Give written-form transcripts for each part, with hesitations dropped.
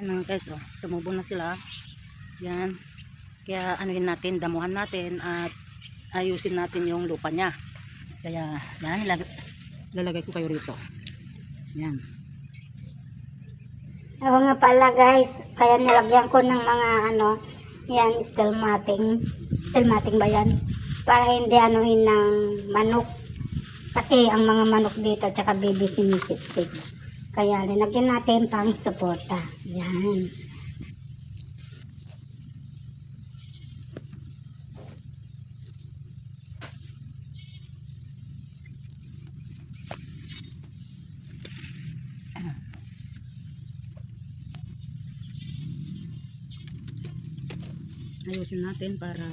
Yan mga guys, oh, tumubo na sila. Yan. Kaya anuhin natin, damuhan natin at ayusin natin yung lupa niya. Kaya yan, lalagay ko kayo rito. Yan. Oo nga pala guys, kaya nilagyan ko ng mga yan, steel matting ba yan? Para hindi anuhin ng manok. Kasi ang mga manok dito tsaka baby sinisipsip. Kaya linagyan natin pang suporta. Yan. Ayusin natin para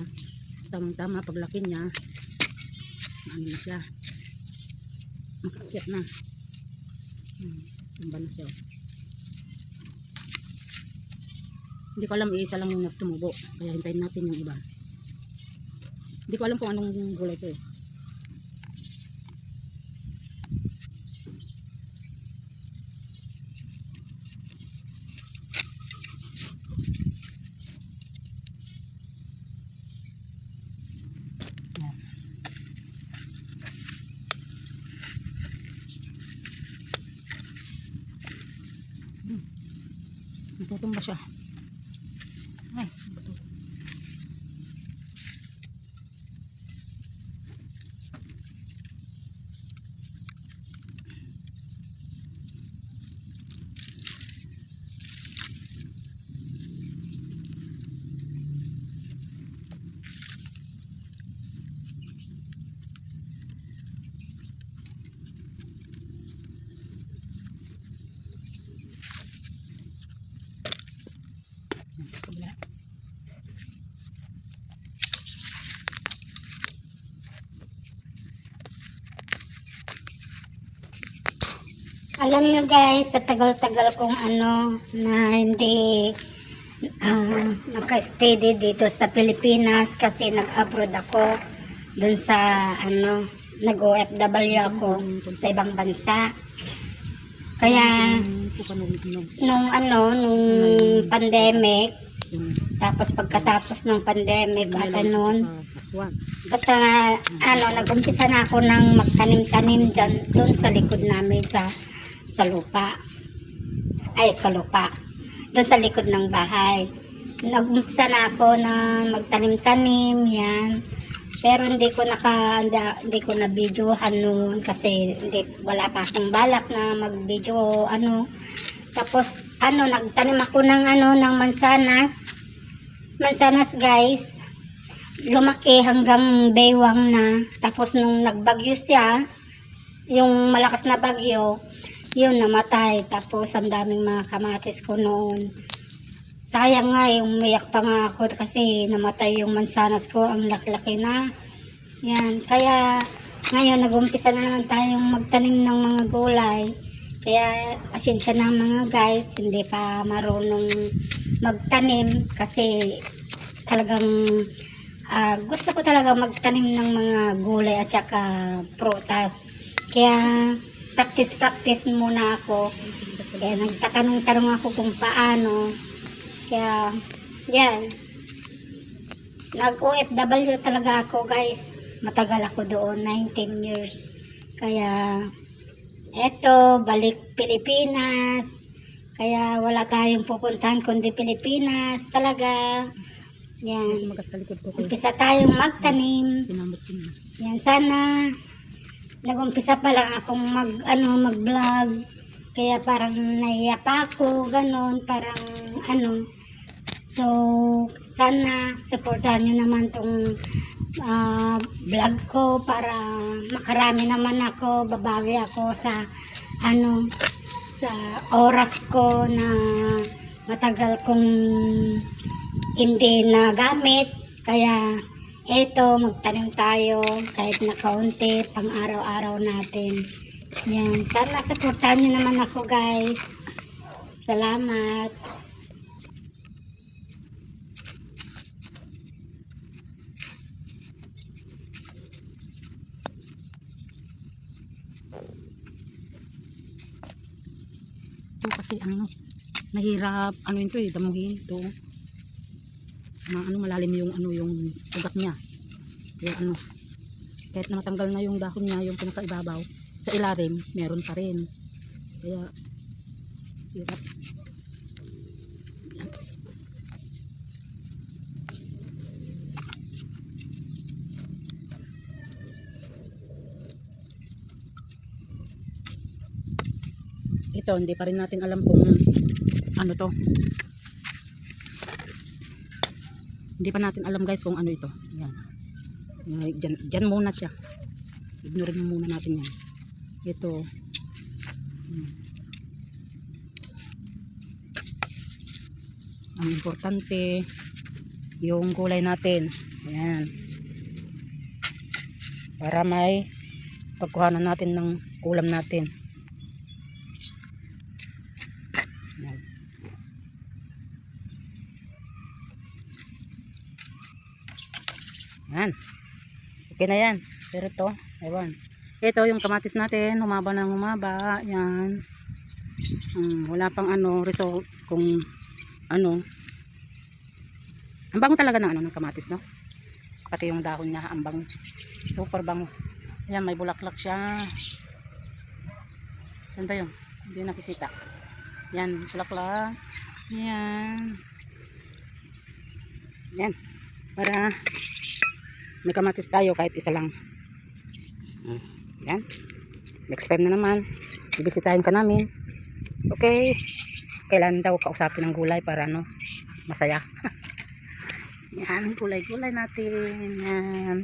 tamang-tama paglaki niya. Ano na siya. Makakyat na. Tumba na siya. Hindi ko alam, iisa lang yung tumubo. Kaya hintayin natin yung iba. Hindi ko alam kung anong gulay ito eh. Natutumba siya. Ay, bato. Kabila. Alam nyo guys, sa tagal-tagal kong na hindi naka-steady dito sa Pilipinas kasi nag-abroad ako dun sa nag-OFW ako sa ibang bansa. Kaya nung pandemic, tapos pagkatapos ng pandemic at basta nag-umpisa na ako ng magtanim-tanim dyan dun sa likod namin sa lupa. Doon sa likod ng bahay. Nag-umpisa na ako na magtanim-tanim, yan. Pero hindi ko na videohan noon kasi wala pa akong balak na mag-video Tapos nagtanim ako ng mansanas. Mansanas guys. Lumaki hanggang baywang na. Tapos nung nagbagyo siya, yung malakas na bagyo, yun namatay. Tapos ang daming mga kamatis ko noon. Sayang nga, umiyak pa nga ako kasi namatay yung mansanas ko, ang laki-laki na. Yan, kaya ngayon nag-umpisa na naman tayong magtanim ng mga gulay. Kaya pasensya na mga guys, hindi pa marunong magtanim kasi talagang gusto ko talaga magtanim ng mga gulay at saka prutas. Kaya practice muna ako. Kaya nagtatanong-tanong ako kung paano. Kaya yan, nag-OFW talaga ako guys. Matagal ako doon, 19 years. Kaya eto, balik Pilipinas. Kaya wala tayong pupuntahan kundi Pilipinas talaga. Yan, umpisa tayong magtanim. Yan, sana nag-umpisa pa lang akong mag-vlog. Kaya parang naiya pa ako, ganon, parang So, sana supportahan nyo naman tong vlog ko para makarami naman ako, babawi ako sa sa oras ko na matagal kong hindi nagamit. Kaya eto, magtanim tayo kahit na kaunti pang araw-araw natin. Yan, sana supportahan nyo naman ako guys. Salamat. Ito kasi mahirap ano ito eh, damuhin ito. Malalim yung yung ugat niya. Kaya kahit na matanggal na yung dahon niya, yung pinakaibabaw, sa ilalim meron pa rin. Kaya hirap. Ito hindi pa rin natin alam kung ano to. Hindi pa natin alam guys kung ano ito. Yan. Dyan muna siya. Ignore muna natin yan. Ito. Ang importante yung kulay natin. Ayan. Para may pagkuhanan natin ng ulam natin. Ayan. Ayan. Okay na yan. Pero ito, ewan. Ito yung kamatis natin, humaba ng humaba. Yan. Wala pang result kung ang bango talaga ng ng kamatis, no? Pati yung dahon niya, ang bango. Super bango. Ayan, may bulaklak siya. Saan ba yun? Hindi nakikita. Yan, bulaklak. Yan. Yan. Para may kamatis tayo kahit isa lang. Yan. Next time na naman, bibisitahin ka namin. Okay. Kailan daw kausapin ng gulay para masaya. Yan, gulay-gulay natin. Yan.